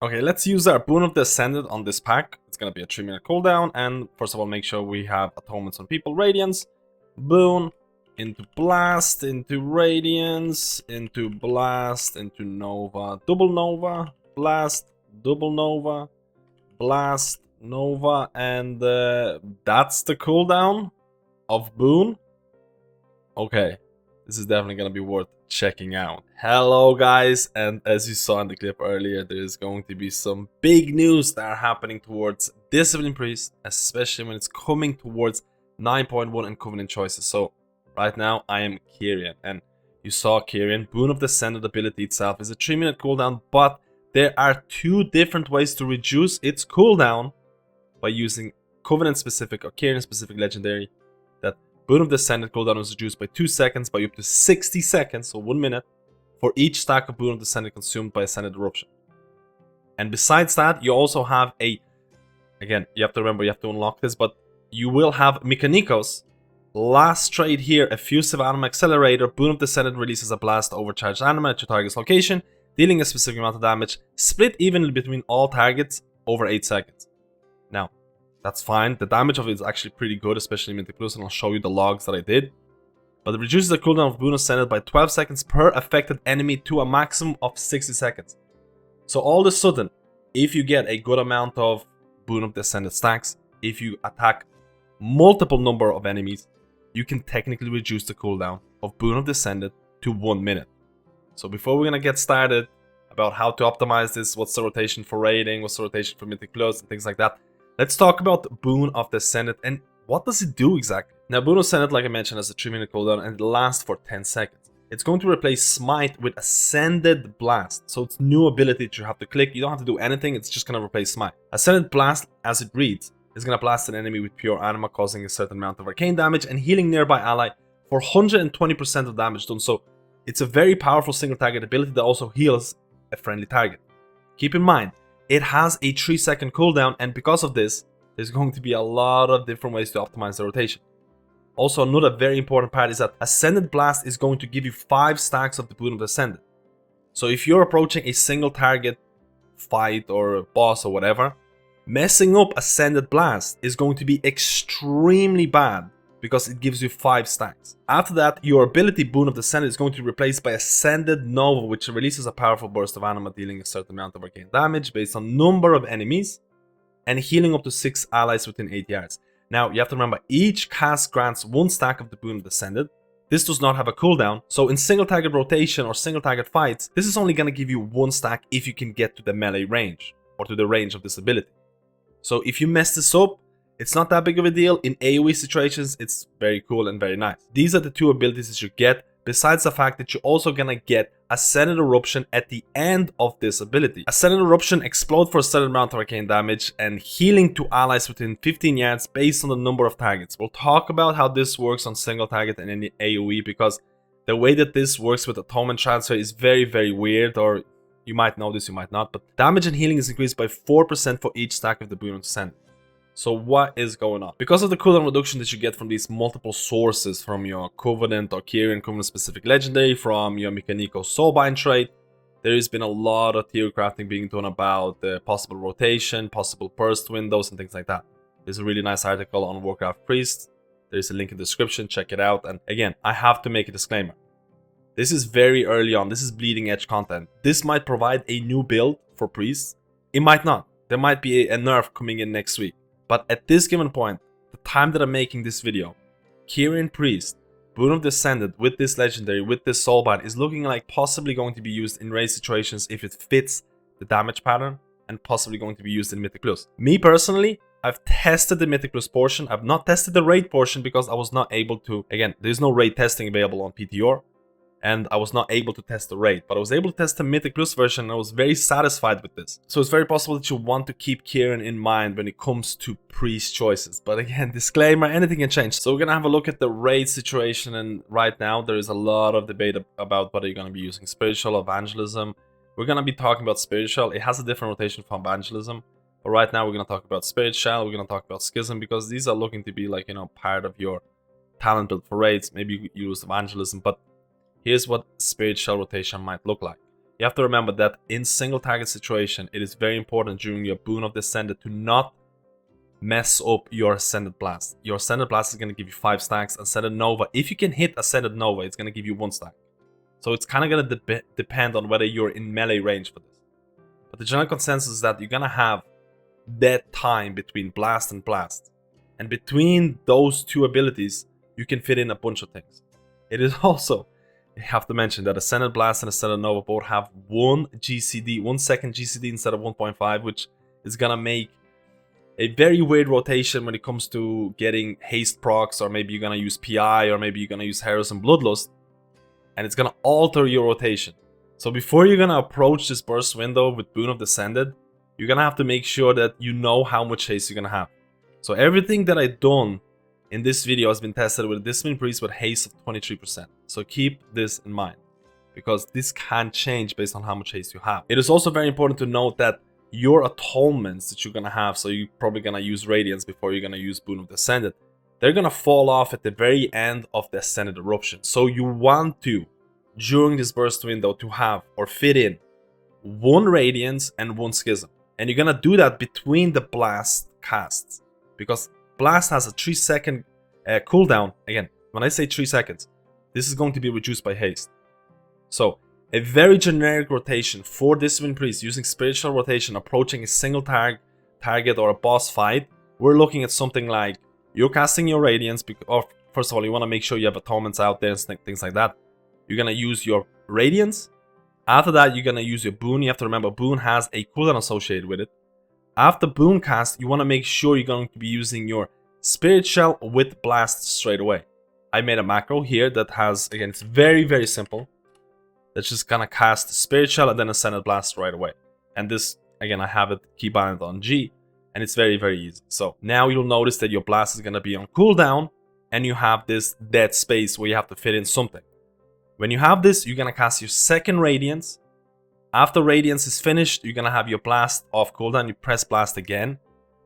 Okay, let's use our Boon of the Ascended on this pack. It's gonna be a 3-minute cooldown, and first of all, make sure we have atonements on people. Radiance, Boon, into Blast, into Radiance, into Blast, into Nova, double Nova, Blast, double Nova, Blast, Nova, and that's the cooldown of Boon. Okay, this is definitely gonna be worth checking out. Hello guys, and as you saw in the clip earlier, there's going to be some big news that are happening towards Discipline Priest, especially when it's coming towards 9.1 and Covenant choices. So right now I am Kyrian, and you saw Kyrian. Boon of the Ascended ability itself is a 3-minute cooldown, but there are 2 different ways to reduce its cooldown by using Covenant specific or Kyrian specific legendary. That Boon of the Ascended cooldown is reduced by 2 seconds by up to 60 seconds, so 1 minute, for each stack of Boon of the Ascended consumed by Ascended Eruption. And besides that, you also have a... Again, you have to remember, you have to unlock this, but you will have Mechanicos. Last trade here, Effusive Anima Accelerator. Boon of the Ascended releases a blast overcharged anima at your target's location, dealing a specific amount of damage, split evenly between all targets over 8 seconds. Now, that's fine. The damage of it is actually pretty good, especially in Mythic Plus, and I'll show you the logs that I did. But it reduces the cooldown of Boon Ascended by 12 seconds per affected enemy to a maximum of 60 seconds. So all of a sudden, if you get a good amount of Boon of the Ascended stacks, if you attack multiple number of enemies, you can technically reduce the cooldown of Boon of the Ascended to 1 minute. So before we're gonna get started about how to optimize this, what's the rotation for raiding, what's the rotation for Mythic Plus, and things like that, let's talk about Boon of the Ascended and what does it do exactly. Now, Boon of Ascended, like I mentioned, has a 3-minute cooldown and it lasts for 10 seconds. It's going to replace Smite with Ascended Blast. So it's new ability that you have to click. You don't have to do anything, it's just going to replace Smite. Ascended Blast, as it reads, is going to blast an enemy with pure anima, causing a certain amount of arcane damage and healing nearby ally for 120% of damage done. So it's a very powerful single target ability that also heals a friendly target. Keep in mind, it has a 3-second cooldown, and because of this, there's going to be a lot of different ways to optimize the rotation. Also, another very important part is that Ascended Blast is going to give you 5 stacks of the Boon of the Ascended. So if you're approaching a single target fight or a boss or whatever, messing up Ascended Blast is going to be extremely bad because it gives you 5 stacks. After that, your ability Boon of the Ascended is going to be replaced by Ascended Nova, which releases a powerful burst of anima dealing a certain amount of arcane damage based on number of enemies and healing up to 6 allies within 8 yards. Now, you have to remember, each cast grants 1 stack of the Boon of the Ascended. This does not have a cooldown, so in single target rotation or single target fights, this is only going to give you 1 stack if you can get to the melee range, or to the range of this ability. So if you mess this up, it's not that big of a deal. In AoE situations, it's very cool and very nice. These are the 2 abilities that you get, besides the fact that you're also gonna get Ascended Eruption at the end of this ability. Ascended Eruption explodes for a certain amount of arcane damage and healing to allies within 15 yards based on the number of targets. We'll talk about how this works on single target and any AoE, because the way that this works with atonement transfer is very, very weird, or you might know this, you might not, but damage and healing is increased by 4% for each stack of the Boon of the Ascended. So what is going on? Because of the cooldown reduction that you get from these multiple sources, from your Covenant or Kyrian Covenant specific legendary, from your Mechanico soulbind trait, there has been a lot of theory crafting being done about the possible rotation, possible burst windows, and things like that. There's a really nice article on Warcraft Priest. There's a link in the description, check it out. And again, I have to make a disclaimer. This is very early on, this is bleeding edge content. This might provide a new build for priests. It might not. There might be a nerf coming in next week. But at this given point, the time that I'm making this video, Kyrian Priest, Boon of the Ascended with this legendary, with this soulbind, is looking like possibly going to be used in raid situations if it fits the damage pattern, and possibly going to be used in Mythic Plus. Me personally, I've tested the Mythic Plus portion. I've not tested the raid portion because I was not able to. Again, there's no raid testing available on PTR. And I was not able to test the raid, but I was able to test the Mythic Plus version, and I was very satisfied with this. So it's very possible that you want to keep Kyrian in mind when it comes to priest choices. But again, disclaimer, anything can change. So we're gonna have a look at the raid situation, and right now there is a lot of debate about whether you're gonna be using spiritual or evangelism. We're gonna be talking about spiritual. It has a different rotation from evangelism, but right now we're gonna talk about spiritual, we're gonna talk about schism, because these are looking to be like, you know, part of your talent build for raids. Maybe you use evangelism, but here's what spiritual rotation might look like. you have to remember that in single target situation, it is very important during your Boon of the Ascended to not mess up your Ascended Blast. Your Ascended Blast is going to give you 5 stacks. Ascended Nova, if you can hit Ascended Nova, it's going to give you 1 stack. So it's kind of going to depend on whether you're in melee range for this. But the general consensus is that you're going to have dead time between Blast and Blast. And between those two abilities, you can fit in a bunch of things. It is also, you have to mention that Ascended Blast and Ascended Nova both have 1 GCD, 1 second GCD instead of 1.5, which is going to make a very weird rotation when it comes to getting haste procs, or maybe you're going to use PI, or maybe you're going to use Heroism Bloodlust, and it's going to alter your rotation. So before you're going to approach this burst window with Boon of Descended, you're going to have to make sure that you know how much haste you're going to have. So everything that I've done in this video has been tested with a Discipline Priest with haste of 23%. So keep this in mind, because this can change based on how much haste you have. It is also very important to note that your atonements that you're going to have, so you're probably going to use Radiance before you're going to use Boon of Descended, they're going to fall off at the very end of the Ascended Eruption. So you want to, during this burst window, to have or fit in 1 Radiance and 1 Schism. And you're going to do that between the Blast casts, because Blast has a 3-second cooldown. Again, when I say 3 seconds, this is going to be reduced by haste. So a very generic rotation for Discipline Priest using Spiritual Rotation, approaching a single target or a boss fight, we're looking at something like you're casting your Radiance, or first of all, you want to make sure you have atonements out there and things like that. You're going to use your Radiance. After that, you're going to use your Boon. You have to remember, Boon has a cooldown associated with it. After Boon cast, you want to make sure you're going to be using your Spirit Shell with Blast straight away. I made a macro here that has, again, it's very, very simple. That's just gonna cast Spirit Shell and then Ascended Blast right away. And this, again, I have it keybind on G, and it's very, very easy. So now you'll notice that your blast is gonna be on cooldown, and you have this dead space where you have to fit in something. When you have this, you're gonna cast your second Radiance. After Radiance is finished, you're gonna have your blast off cooldown, you press blast again.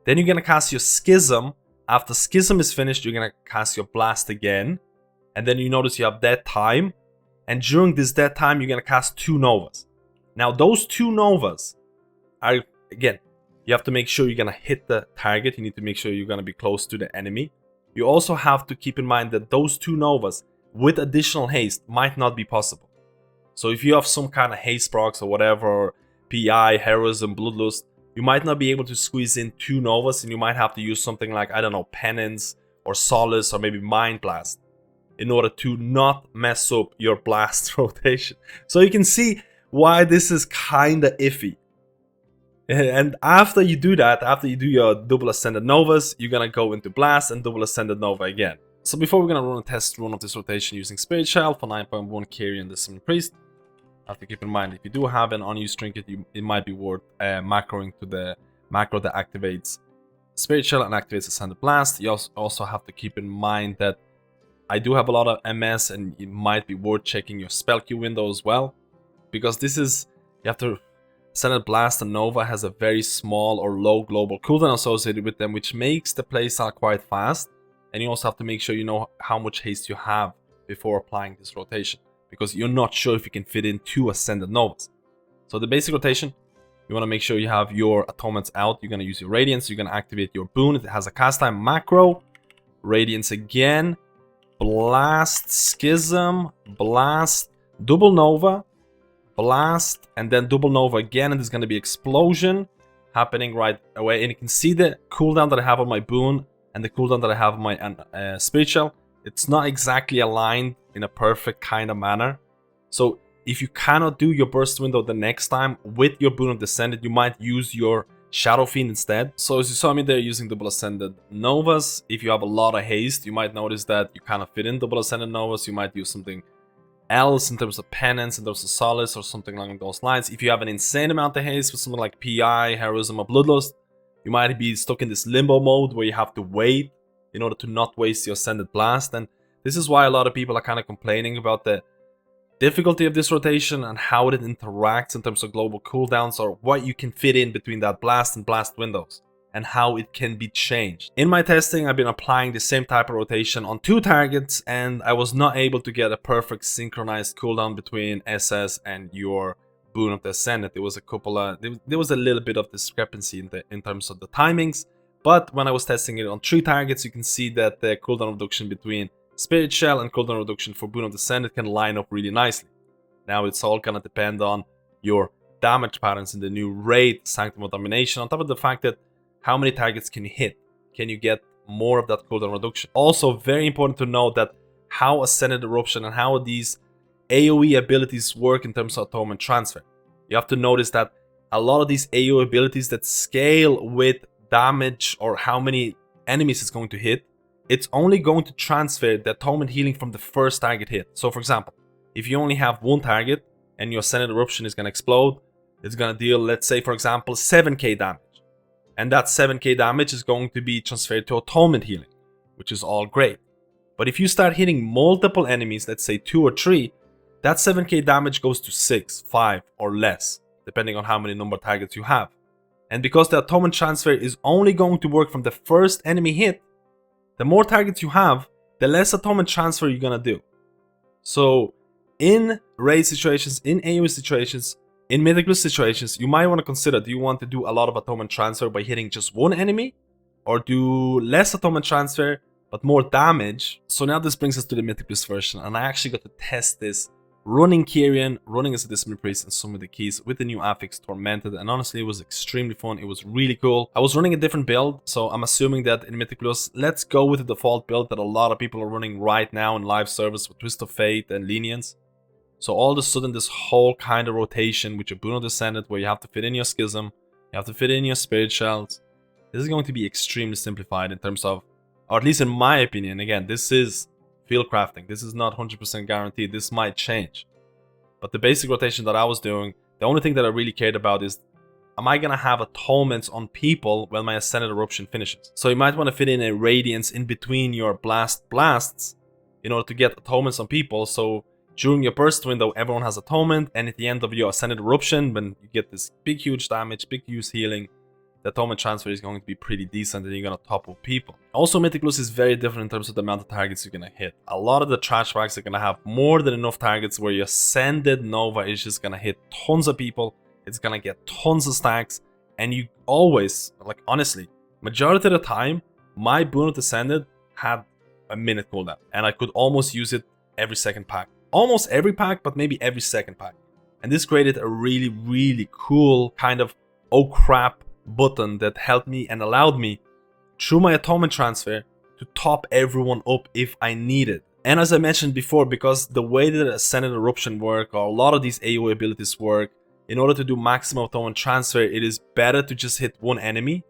Then you're gonna cast your Schism. After Schism is finished, you're gonna cast your blast again. And then you notice you have dead time. And during this dead time, you're going to cast 2 Novas. Now, those 2 Novas are, again, you have to make sure you're going to hit the target. You need to make sure you're going to be close to the enemy. You also have to keep in mind that those 2 Novas with additional haste might not be possible. So if you have some kind of haste procs or whatever, PI, Heroism, Bloodlust, you might not be able to squeeze in 2 Novas, and you might have to use something like, I don't know, Penance or Solace or maybe Mind Blast, in order to not mess up your blast rotation. So you can see why this is kinda iffy. And after you do that, after you do your double Ascended Novas, you're gonna go into blast and double Ascended Nova again. So before we're gonna run a test run of this rotation using Spirit Shell for 9.1 Kyrian Discipline Priest, have to keep in mind, if you do have an unused trinket, it might be worth macroing to the macro that activates Spirit Shell and activates Ascended Blast. You also have to keep in mind that I do have a lot of MS, and it might be worth checking your spell queue window as well, because this is, you have to, Ascended Blast and Nova has a very small or low global cooldown associated with them, which makes the playstyle quite fast. And you also have to make sure you know how much haste you have before applying this rotation, because you're not sure if you can fit in 2 Ascended Novas. So the basic rotation, you want to make sure you have your atonements out. You're going to use your Radiance, you're going to activate your Boon. It has a cast time macro, Radiance again, Blast, Schism, Blast, double Nova, Blast, and then double Nova again, and there's going to be Explosion happening right away. And you can see the cooldown that I have on my Boon and the cooldown that I have on my Spirit Shell. It's not exactly aligned in a perfect kind of manner. So if you cannot do your burst window the next time with your Boon of Descended, you might use your Shadow Fiend instead. So as you saw me there using double Ascended Novas, if you have a lot of haste, you might notice that you kind of fit in double Ascended Novas. You might use something else in terms of Penance, in terms of Solace, or something along those lines. If you have an insane amount of haste with something like PI, Heroism, or Bloodlust, you might be stuck in this limbo mode where you have to wait in order to not waste your Ascended Blast. And this is why a lot of people are kind of complaining about the difficulty of this rotation and how it interacts in terms of global cooldowns, or what you can fit in between that blast and blast windows, and how it can be changed. In my testing, I've been applying the same type of rotation on 2 targets, and I was not able to get a perfect synchronized cooldown between SS and your Boon of the Ascended. There was a couple of, there was a little bit of discrepancy in terms of the timings, but when I was testing it on 3 targets, you can see that the cooldown reduction between Spirit Shell and cooldown reduction for Boon of the Ascended can line up really nicely. Now it's all gonna depend on your damage patterns in the new raid, Sanctum of Domination, on top of the fact that how many targets can you hit? Can you get more of that cooldown reduction? Also, very important to know that how Ascended Eruption and how these AoE abilities work in terms of atonement transfer. You have to notice that a lot of these AoE abilities that scale with damage or how many enemies it's going to hit, it's only going to transfer the atonement healing from the first target hit. So for example, if you only have 1 target and your Ascended Eruption is going to explode, it's going to deal, let's say for example, 7k damage. And that 7k damage is going to be transferred to atonement healing, which is all great. But if you start hitting multiple enemies, let's say 2 or 3, that 7k damage goes to 6, 5 or less, depending on how many number of targets you have. And because the atonement transfer is only going to work from the first enemy hit, the more targets you have, the less atonement transfer you're gonna do. So in raid situations, in AoE situations, in Mythic Plus situations, you might want to consider, do you want to do a lot of atonement transfer by hitting just 1 enemy? Or do less atonement transfer but more damage? So now this brings us to the Mythic Plus version, and I actually got to test this running Kyrian, running as a Discipline Priest and some of the keys with the new affix Tormented, and honestly it was extremely fun. It was really cool. I was running a different build, so I'm assuming that in Mythic Plus, let's go with the default build that a lot of people are running right now in live service with Twist of Fate and Lenience. So all of a sudden this whole kind of rotation with your Boon of the Ascended, where you have to fit in your Schism, you have to fit in your Spirit Shells, this is going to be extremely simplified in terms of, or at least in my opinion, again, this is field crafting. This is not 100% guaranteed. This might change. But the basic rotation that I was doing, the only thing that I really cared about is, am I going to have atonements on people when my Ascended Eruption finishes? So you might want to fit in a Radiance in between your blasts in order to get atonements on people. So during your burst window, everyone has atonement, and at the end of your Ascended Eruption, when you get this big huge damage, big huge healing, the atonement transfer is going to be pretty decent and you're going to topple people. Also, Mythic Plus is very different in terms of the amount of targets you're going to hit. A lot of the trash packs are going to have more than enough targets where your Ascended Nova is just going to hit tons of people. It's going to get tons of stacks, and you always, like honestly, majority of the time, my Boon of the Ascended had a minute cooldown, and I could almost use it every second pack. Almost every pack, but maybe every second pack. And this created a really, really cool kind of oh crap button that helped me and allowed me, through my atonement transfer, to top everyone up if I needed. And as I mentioned before, because the way that Ascended Eruption work, or a lot of these AoE abilities work, in order to do maximum atonement transfer, it is better to just hit 1 enemy.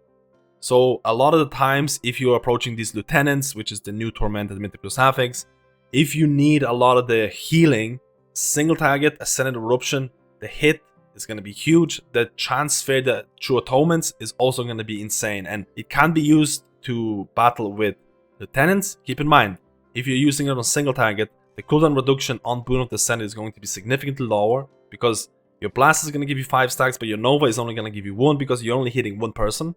So a lot of the times, if you're approaching these Lieutenants, which is the new Tormented Mythic Plus affix, if you need a lot of the healing, single target, Ascended Eruption, the hit is going to be huge. The transfer through atonements is also going to be insane, and it can be used to battle with Lieutenants. Keep in mind, if you're using it on single target, the cooldown reduction on Boon of the Ascended is going to be significantly lower, because your blast is going to give you 5 stacks, but your Nova is only going to give you 1 because you're only hitting 1 person.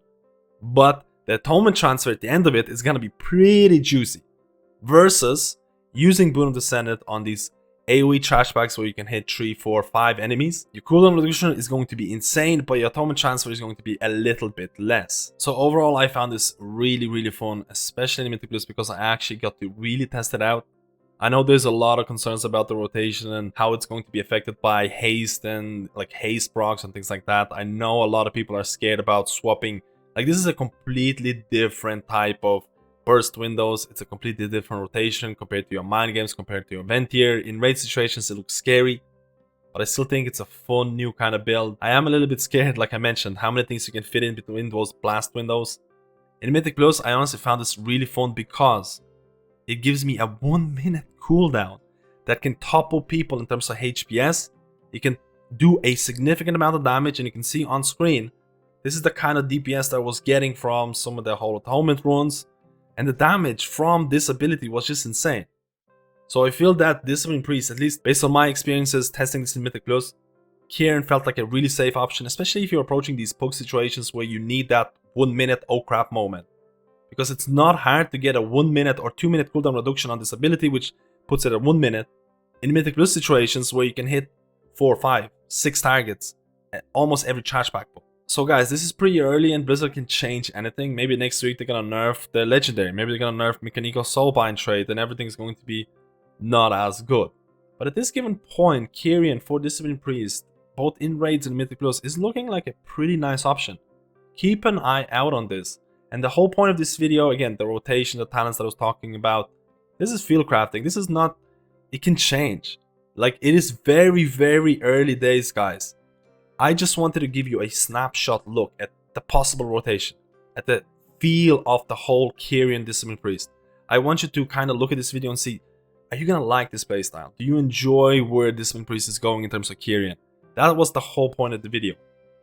But the atonement transfer at the end of it is going to be pretty juicy, versus using Boon of the Ascended on these AoE trash packs where you can hit 3, 4, 5 enemies. Your cooldown reduction is going to be insane, but your atonement transfer is going to be a little bit less. So overall, I found this really, really fun, especially in Mythic Plus, because I actually got to really test it out. I know there's a lot of concerns about the rotation and how it's going to be affected by haste and like haste procs and things like that. I know a lot of people are scared about swapping. Like, this is a completely different type of burst windows. It's a completely different rotation compared to your mind games, compared to your Ventier. In raid situations, it looks scary, but I still think it's a fun new kind of build. I am a little bit scared, like I mentioned, how many things you can fit in between those blast windows. In Mythic Plus, I honestly found this really fun because it gives me a 1 minute cooldown that can topple people in terms of HPS. You can do a significant amount of damage, and you can see on screen, this is the kind of DPS that I was getting from some of the whole atonement runs. And the damage from this ability was just insane. So I feel that Discipline Priest, at least based on my experiences testing this in Mythic Plus, Kyrian felt like a really safe option, especially if you're approaching these poke situations where you need that 1 minute oh crap moment. Because it's not hard to get a 1 minute or 2 minute cooldown reduction on this ability, which puts it at 1 minute. In Mythic Plus situations where you can hit 4, 5, 6 targets at almost every charge back pull. So guys, this is pretty early and Blizzard can change anything. Maybe next week they're gonna nerf the legendary. Maybe they're gonna nerf Mechanical Soulbind trait and everything's going to be not as good. But at this given point, Kyrian for Discipline Priest, both in raids and Mythic Plus, is looking like a pretty nice option. Keep an eye out on this. And the whole point of this video, again, the rotation, the talents that I was talking about, this is field crafting. This is not, it can change. Like, it is very, very early days, guys. I just wanted to give you a snapshot look at the possible rotation, at the feel of the whole Kyrian Discipline Priest. I want you to kind of look at this video and see, are you gonna like this playstyle? Do you enjoy where Discipline Priest is going in terms of Kyrian? That was the whole point of the video.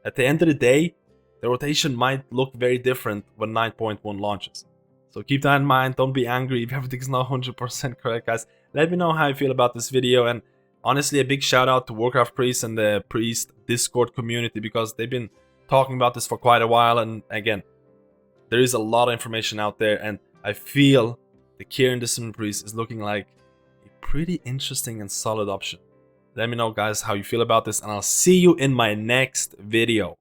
At the end of the day, the rotation might look very different when 9.1 launches. So keep that in mind, don't be angry if everything's not 100% correct, guys. Let me know how you feel about this video, and honestly, a big shout out to Warcraft Priest and the Priest Discord community, because they've been talking about this for quite a while, and again, there is a lot of information out there, and I feel the Kyrian Discipline Priest is looking like a pretty interesting and solid option. Let me know, guys, how you feel about this, and I'll see you in my next video.